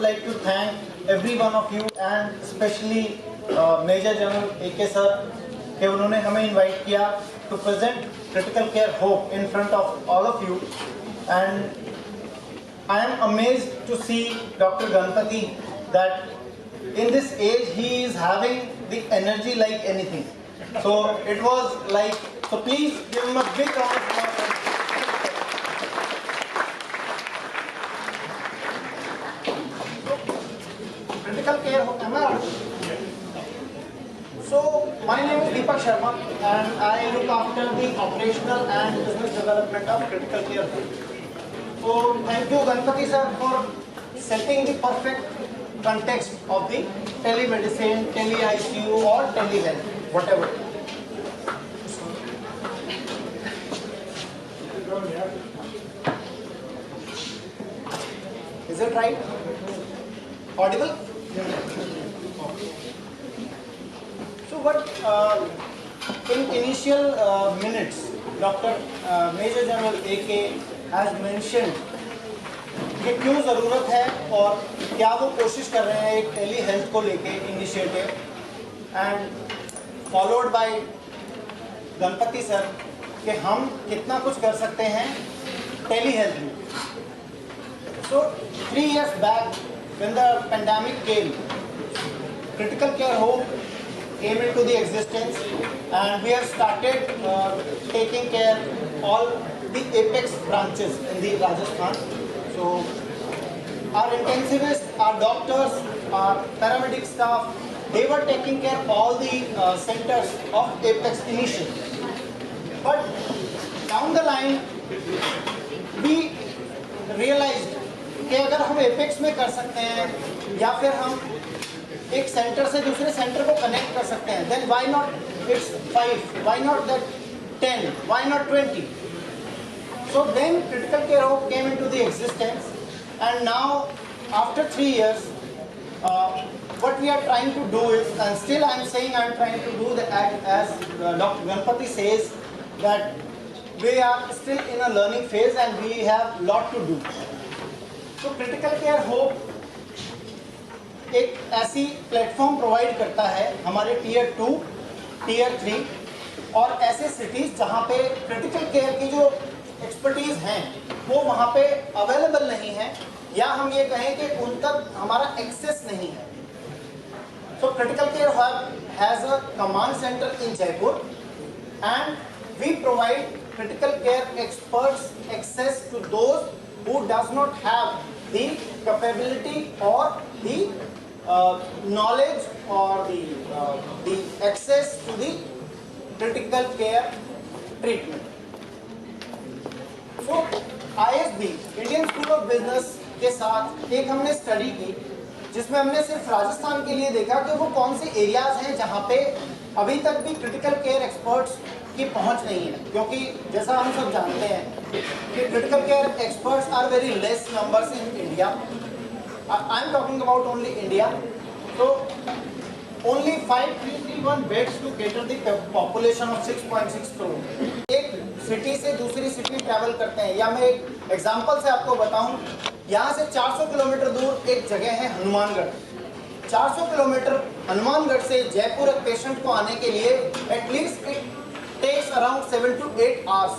like to thank every one of you and especially Major General AK sir कि उन्होंने हमें invite किया to present critical care hope in front of all of you, and I am amazed to see Dr. Ganpati that in this age he is having the energy like anything. So it was like, so please give him a big round of applause. Critical care hope, am I right? So my name is Deepak Sharma and I look after the operational and business development of critical care hope. So thank you Ganpati sir for setting the perfect context of the telemedicine, tele-ICU or telehealth, whatever. Is it right? Audible? So what in initial minutes, Dr. Major General AK has mentioned कि क्यों ज़रूरत है और क्या वो कोशिश कर रहे हैं एक टेली हेल्थ को लेके initiative, and followed by Ganpati sir कि हम कितना कुछ कर सकते हैं टेली हेल्थ में. So 3 years back when the pandemic came, critical care home came into the existence and we have started taking care all the apex branches in the Rajasthan. So our intensivists, our doctors, our paramedic staff, they were taking care of all the centers of apex initially. But down the line we realized कि अगर हम apex में कर सकते हैं या फिर हम एक सेंटर से दूसरे सेंटर को कनेक्ट कर सकते हैं, then why not it's 5, why not that 10, why not 20? So then critical care home came into the existence, and now after 3 years what we are trying to do is, and still I am saying I am trying to do that as Dr. Ganpati says, that we are still in a learning phase and we have lot to do. तो critical care hope एक ऐसी platform provide करता है हमारे tier 2, tier 3 और ऐसे cities जहाँ पे क्रिटिकल केयर की जो एक्सपर्टीज़ हैं वो वहाँ पे अवेलेबल नहीं है, या हम ये कहें कि उन तक हमारा एक्सेस नहीं है. So critical care hub has a command centre in Jaipur and we provide critical care experts access to those who does not have the capability or the knowledge or the access to the critical care treatment. So ISB Indian School of Business के साथ एक हमने study की जिसमें हमने सिर्फ राजस्थान के लिए देखा कि वो कौन से एरियाज हैं जहाँ पे अभी तक भी क्रिटिकल केयर एक्सपर्ट्स की पहुंच नहीं है, क्योंकि जैसा हम सब जानते हैं कि critical care experts are very less numbers in India. I am talking about only India. तो only 5331 beds to cater the population of 6.6 crore. एक सिटी से दूसरी सिटी ट्रैवल करते हैं, या मैं एक एग्जांपल से आपको बताऊं, यहाँ से 400 किलोमीटर दूर एक जगह है हनुमानगढ़. 400 किलोमीटर हनुमानगढ़ से जयपुर एक पेशेंट को आने के लिए at least it takes around 7 to 8 hours.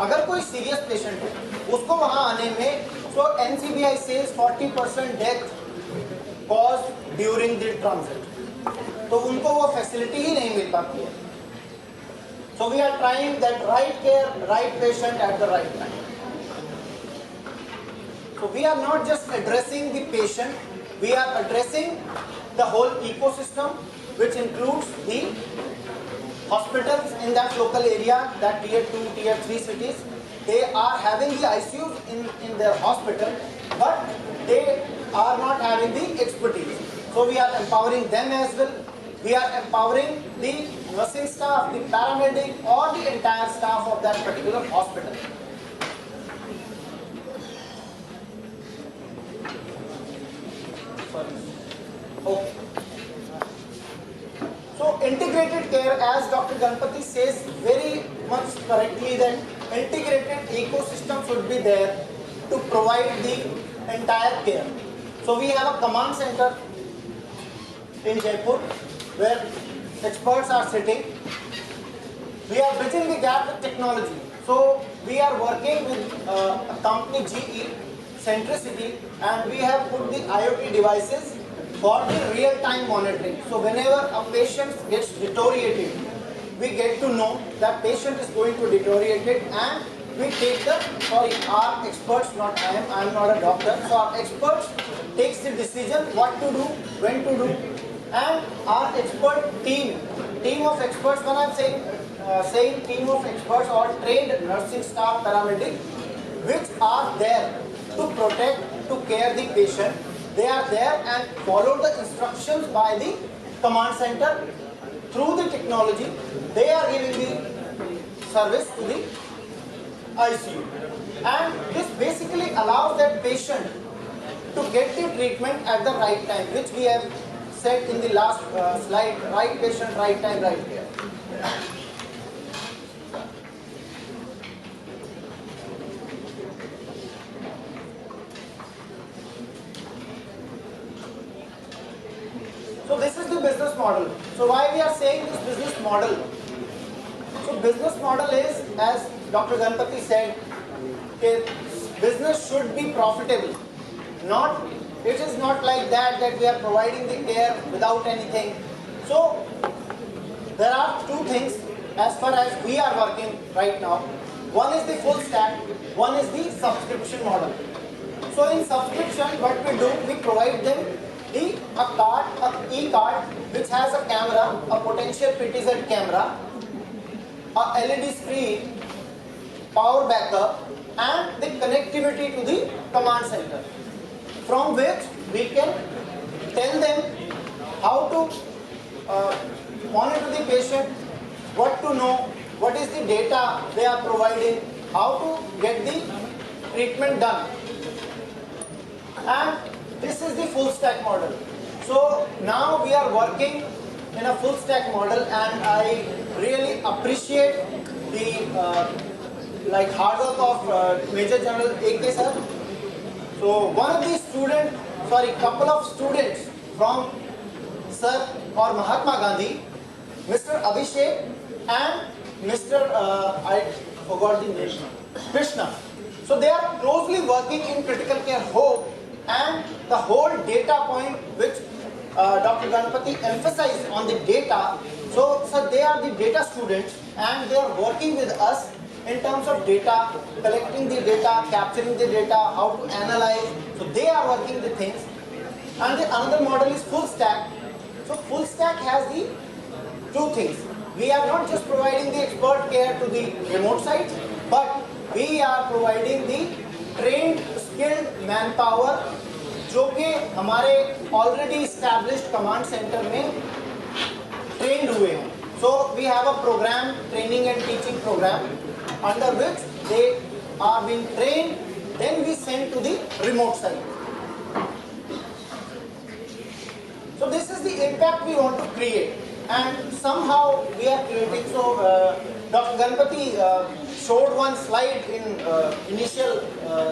अगर कोई सीरियस पेशेंट है उसको वहाँ आने में, so NCBI says 40% death cause during the transit, तो उनको वो फैसिलिटी ही नहीं मिल पाती है. So we are trying that right care, right patient at the right time. So we are not just addressing the patient, we are addressing the whole ecosystem, which includes the hospitals in that local area, that tier 2, tier 3 cities. They are having the ICUs in their hospital, but they are not having the expertise. So we are empowering them as well. We are empowering the nursing staff, the paramedic or the entire staff of that particular hospital. Okay. So integrated care, as Dr. Ganpati says very much correctly, that integrated ecosystem should be there to provide the entire care. So we have a command center in Jaipur where experts are sitting. We are bridging the gap with technology. So we are working with a company GE, Centricity, and we have put the IoT devices for the real-time monitoring. So whenever a patient gets deteriorated, we get to know that patient is going to deteriorate it, and we take our experts, not I am not a doctor, so our experts takes the decision what to do, when to do, and our expert team of experts, when I am saying team of experts or trained nursing staff, paramedics, which are there to protect, to care the patient. They are there and follow the instructions by the command center. Through the technology, they are giving the service to the ICU. And this basically allows that patient to get the treatment at the right time, which we have said in the last slide, right patient, right time, right care. So this is the business model. So why we are saying this business model? So business model is, as Dr. Ganpati said, business should be profitable. It is not like that we are providing the care without anything. So there are two things as far as we are working right now. One is the full stack, one is the subscription model. So in subscription, what we do, we provide them a e-card which has a camera, a potential PTZ camera, a LED screen, power backup, and the connectivity to the command center, from which we can tell them how to monitor the patient, what to know, what is the data they are providing, how to get the treatment done. And this is the full stack model. So now we are working in a full stack model, and I really appreciate the hard work of Major General AK sir. So one of the couple of students from Sir or Mahatma Gandhi, Mr. Abhishek and Mr. I forgot the name, Krishna. So they are closely working in critical care home, and the whole data point which Dr. Ganpati emphasized on the data. So they are the data students, and they are working with us in terms of data, collecting the data, capturing the data, how to analyze. So they are working the things. And the another model is full stack. So full stack has the two things. We are not just providing the expert care to the remote site, but we are providing the trained, skilled manpower जो कि हमारे already established command center में trained हुए हैं. So we have a program, training and teaching program, under which they are being trained, then we send to the remote site. So this is the impact we want to create, and somehow we are creating. So Dr. Ganpati showed one slide in initial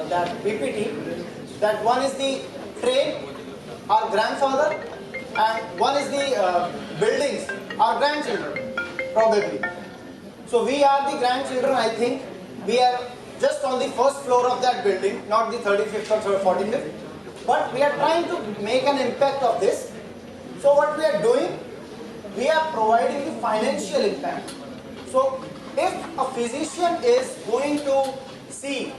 that PPT, that one is the train, our grandfather, and one is the buildings, our grandchildren, probably. So we are the grandchildren, I think. We are just on the first floor of that building, not the 35th or 45th. But we are trying to make an impact of this. So what we are doing, we are providing the financial impact. So if a physician is going to see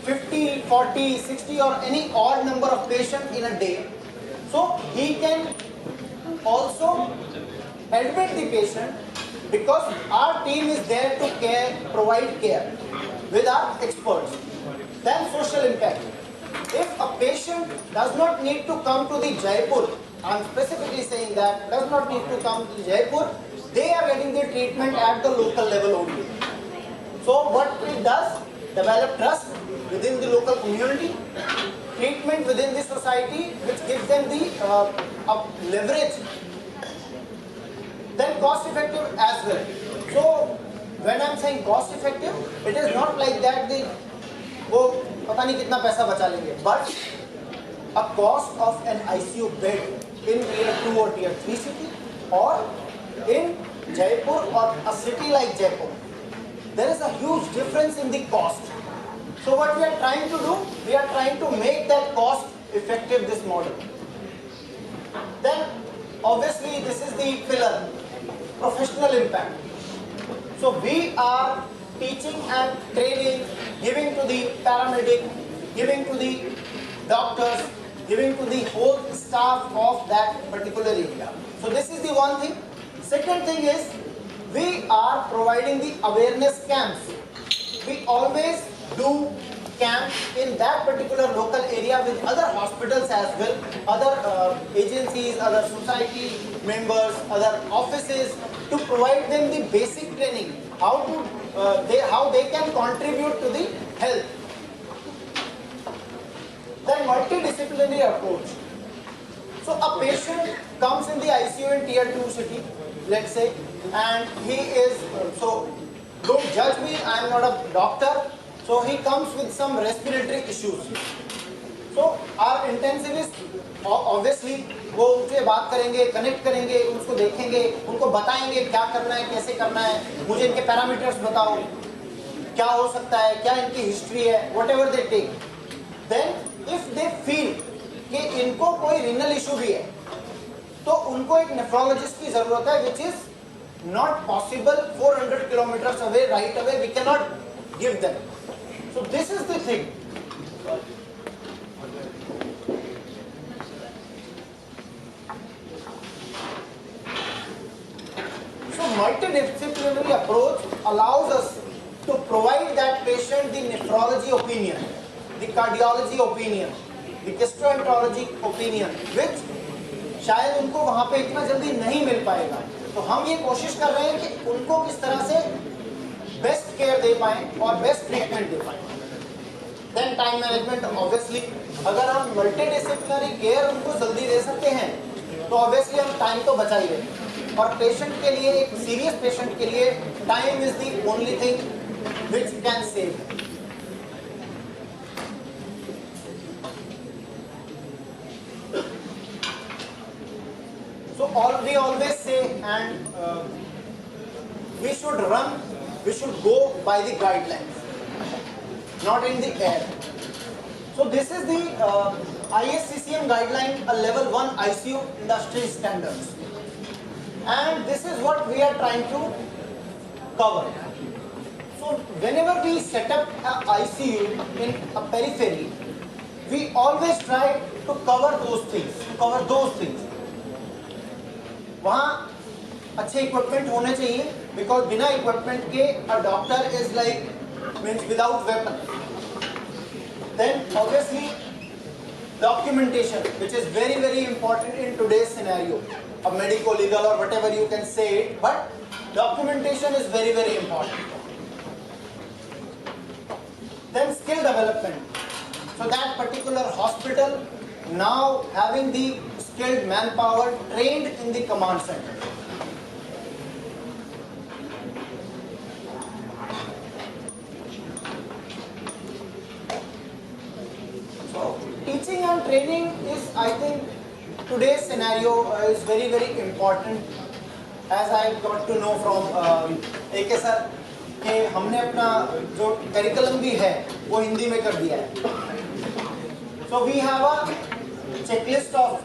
50, 40, 60 or any odd number of patients in a day, so he can also admit the patient, because our team is there to provide care with our experts. Then social impact. If a patient does not need to come to the Jaipur, I am specifically saying that, does not need to come to Jaipur, they are getting the treatment at the local level only. So what it does, develop trust within the local community, treatment within the society, which gives them the leverage. Then cost effective as well. So when I am saying cost effective, it is not like that the वो पता नहीं कितना पैसा बचा लेंगे, but a cost of an ICU bed in tier 2 or tier 3 city or in Jaipur or a city like Jaipur. There is a huge difference in the cost. So what we are trying to do, we are trying to make that cost effective, this model. Then obviously this is the pillar, professional impact. So we are teaching and training, giving to the paramedic, giving to the doctors, giving to the whole staff of that particular area. So this is the one thing. Second thing is, we are providing the awareness camps. We always do camps in that particular local area with other hospitals as well, other agencies, other society members, other offices, to provide them the basic training, how they can contribute to the health. Then multidisciplinary approach. So a patient comes in the ICU in tier 2 city, let's say, and he is, so don't judge me, I am not a doctor, so he comes with some respiratory issues. So our intensivist obviously वो उनसे बात करेंगे, connect करेंगे, उनको देखेंगे, उनको बताएंगे क्या करना है, कैसे करना है, मुझे इनके पैरामीटर्स बताओ, क्या हो सकता है, क्या इनकी हिस्ट्री है, whatever they take. Then if they feel कि इनको कोई रीनल इशू भी है, तो उनको एक नेफ्रोलॉजिस्ट की जरूरत है, which is not possible 400 kilometers away, right away, we cannot give them. So this is the thing. So multidisciplinary approach allows us to provide that patient the nephrology opinion, the cardiology opinion, the gastroenterology opinion, which शायद उनको वहाँ पे इतना जल्दी नहीं मिल पाएगा. तो हम ये कोशिश कर रहे हैं कि उनको किस तरह से बेस्ट केयर दे पाएं और बेस्ट ट्रीटमेंट दे पाएं. देन टाइम मैनेजमेंट, ऑब्वियसली अगर हम मल्टीडिसिप्लिनरी केयर उनको जल्दी दे सकते हैं तो ऑब्वियसली हम टाइम तो बचा ही रहे. और पेशेंट के लिए, एक सीरियस पेशेंट के लिए time is the only thing which can save. So we always say, and we should go by the guidelines, not in the air. So this is the ISCCM guideline, a level 1 ICU industry standards, and this is what we are trying to cover. So whenever we set up an ICU in a periphery, we always try to cover those things. वहाँ अच्छे equipment होने चाहिए, because बिना equipment के a doctor is like means without weapon. Then obviously documentation, which is very very important in today's scenario, a medico legal or whatever you can say it, but documentation is very very important. Then skill development. So that particular hospital now having the skilled manpower trained in the command center. So teaching and training is, I think, today's scenario is very very important. As I got to know from AK sir कि हमने अपना जो curriculum भी है वो हिंदी में कर दिया है. So we have a checklist of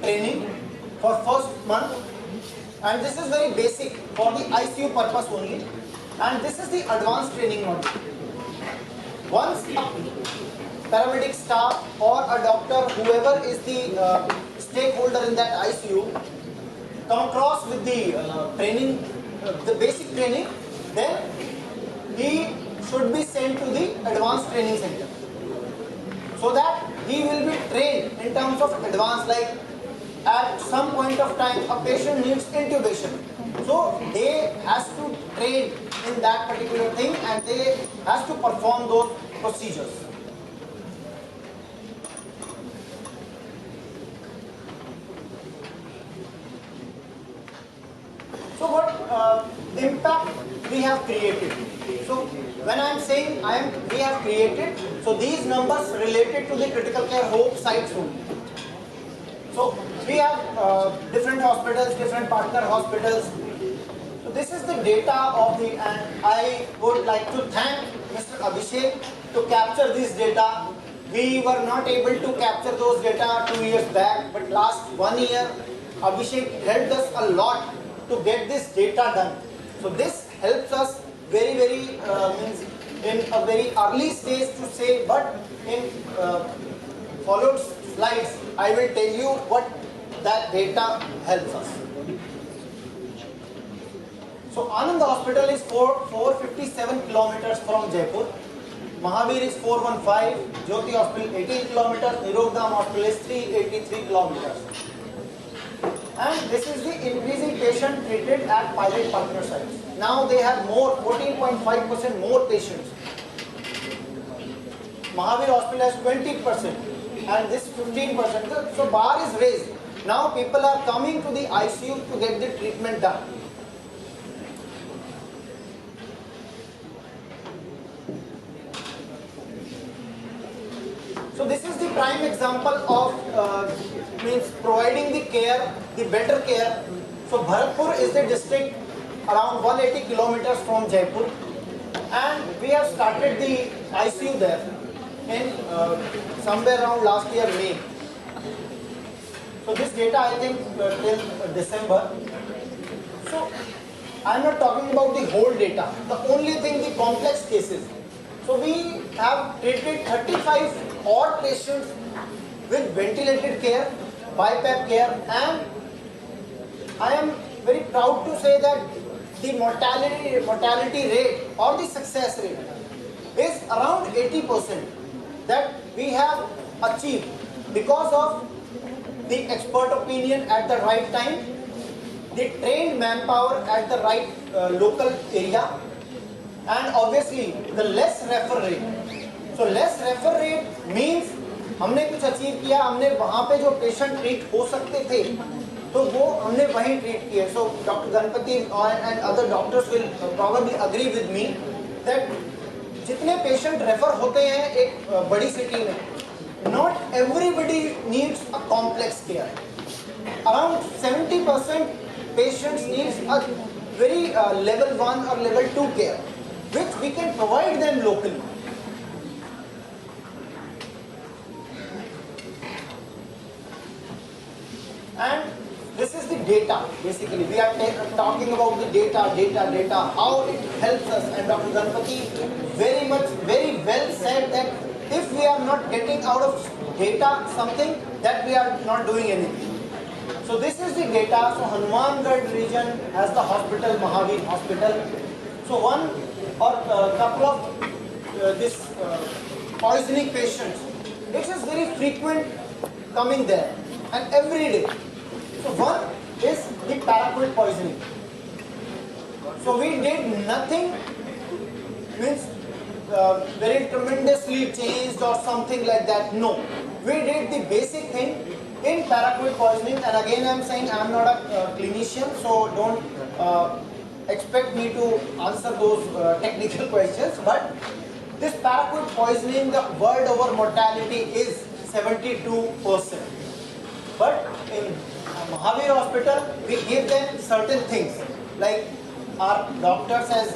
training for first month, and this is very basic for the ICU purpose only, and this is the advanced training module. Once a paramedic staff or a doctor, whoever is the stakeholder in that ICU, come across with the training, the basic training, then he should be sent to the advanced training center, so that he will be trained in terms of advanced, like at some point of time a patient needs intubation, so they has to train in that particular thing and they has to perform those procedures. So what the impact we have created. So when I am saying we have created, so these numbers related to the critical care hope sites only. So we have different hospitals, different partner hospitals. So this is the data of the, and I would like to thank Mr. Abhishek to capture this data. We were not able to capture those data 2 years back, but last 1 year, Abhishek helped us a lot to get this data done. So this helps us very, means in a very early stage to say, but in followed slides, I will tell you what that data helps us. So Anand Hospital is 457 kilometers from Jaipur. Mahavir is 415, Jyoti Hospital 18 kilometers, Nirogdam Hospital is 383 kilometers. And this is the increasing patient treated at pilot partner sites. Now they have more, 14.5% more patients. Mahavir Hospital has 20% and this 15%. So bar is raised. Now people are coming to the ICU to get the treatment done. So this is the prime example of means providing the care, the better care. So Bharatpur is the district around 180 kilometers from Jaipur, and we have started the ICU there in somewhere around last year May. So this data I think till December. So I am not talking about the whole data. The only thing, the complex cases. So we have treated 35 odd patients with ventilated care, BiPAP care, and I am very proud to say that the mortality rate or the success rate is around 80% that we have achieved because of the expert opinion at the right time, the trained manpower at the right local area, and obviously the less refer rate. So less refer rate means हमने कुछ achieve किया, हमने वहाँ पे जो patient treat हो सकते थे तो वो हमने वहीं ट्रीट किए. So Dr. Ganpati and other doctors will probably agree with me that जितने पेशेंट रेफर होते हैं एक बड़ी सिटी में, not everybody needs a complex care. Around 70% patients needs a very level 1 or level 2 care, which we can provide them locally. And this is the data, basically. We are talking about the data, how it helps us. And Dr. Ganpati very well said that if we are not getting out of data something, that we are not doing anything. So this is the data. So Hanumangarh region has the hospital, Mahavir Hospital. So one or couple of this poisoning patients, it is very frequent coming there and every day. So one is the paraquat poisoning. So we did nothing, means very tremendously changed or something like that. No, we did the basic thing in paraquat poisoning. And again I am saying I am not a clinician, so don't expect me to answer those technical questions. But this paraquat poisoning, the world over mortality is 72%. But in Mahavir Hospital, we give them certain things, like our doctors has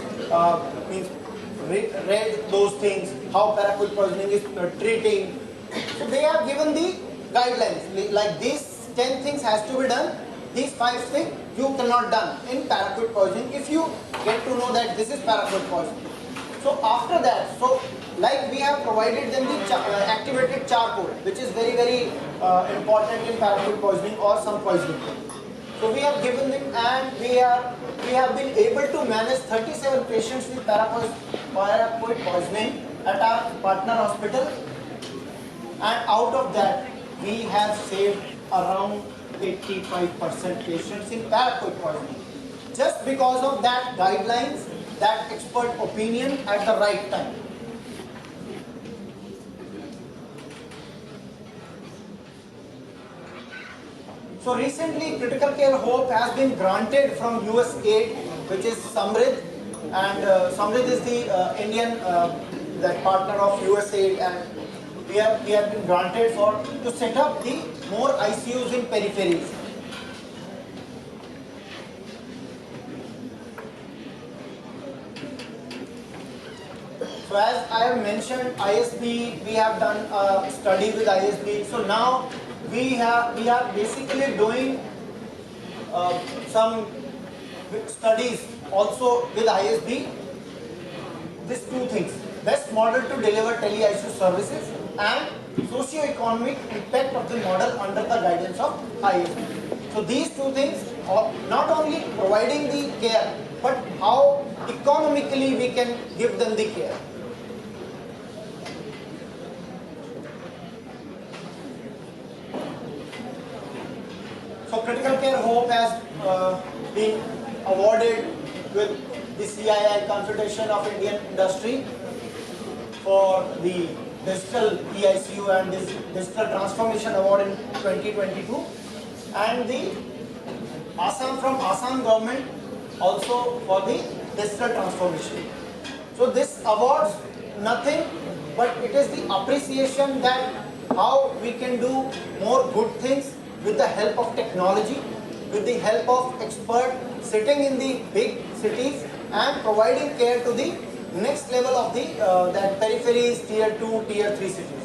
read those things, how paraquat poisoning is treating. So they have given the guidelines, like these 10 things has to be done, these 5 things you cannot done in paraquat poisoning if you get to know that this is paraquat poisoning. So after that, so like we have provided them the activated charcoal, which is very important in paraquat poisoning or some poisoning. So we have given them, and we have been able to manage 37 patients with paraquat poisoning at our partner hospital, and out of that we have saved around 85% patients in paraquat poisoning, just because of that guidelines, that expert opinion at the right time. So recently Critical Care Hope has been granted from USAID, which is Samrid, and Samrit is the Indian that partner of USAID, and we have been granted for to set up the more ICUs in peripheries. So as I have mentioned, ISB, we have done a study with ISB. So now we are basically doing some studies also with ISB. These two things: best model to deliver tele-ICU services and socio-economic impact of the model under the guidance of ISB. So these two things are not only providing the care, but how economically we can give them the care. So Critical Care Hope has been awarded with the CII Confederation of Indian Industry for the Digital EICU and this Digital Transformation Award in 2022, and the Assam government also for the digital transformation. So this awards nothing but it is the appreciation that how we can do more good things with the help of technology, with the help of experts sitting in the big cities and providing care to the next level of the that peripheries, tier 2, tier 3 cities.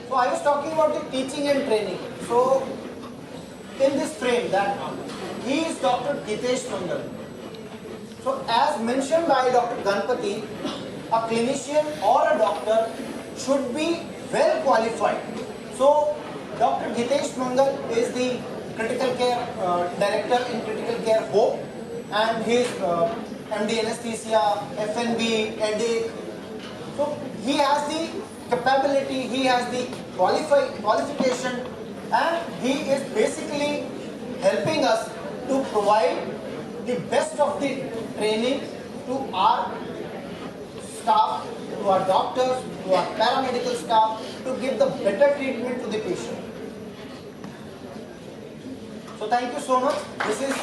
So I was talking about the teaching and training. So in this frame that he is Dr. Hitesh Mangal. So as mentioned by Dr. Ganpati, a clinician or a doctor should be well qualified. So Dr. Hitesh Mangal is the critical care director in Critical Care Hope, and he is MD Anesthesia, FNB, EDIC. So he has the capability, he has the qualification, and he is basically helping us to provide the best of the training to our staff, to our doctors, to our paramedical staff, to give the better treatment to the patient. So thank you so much. This is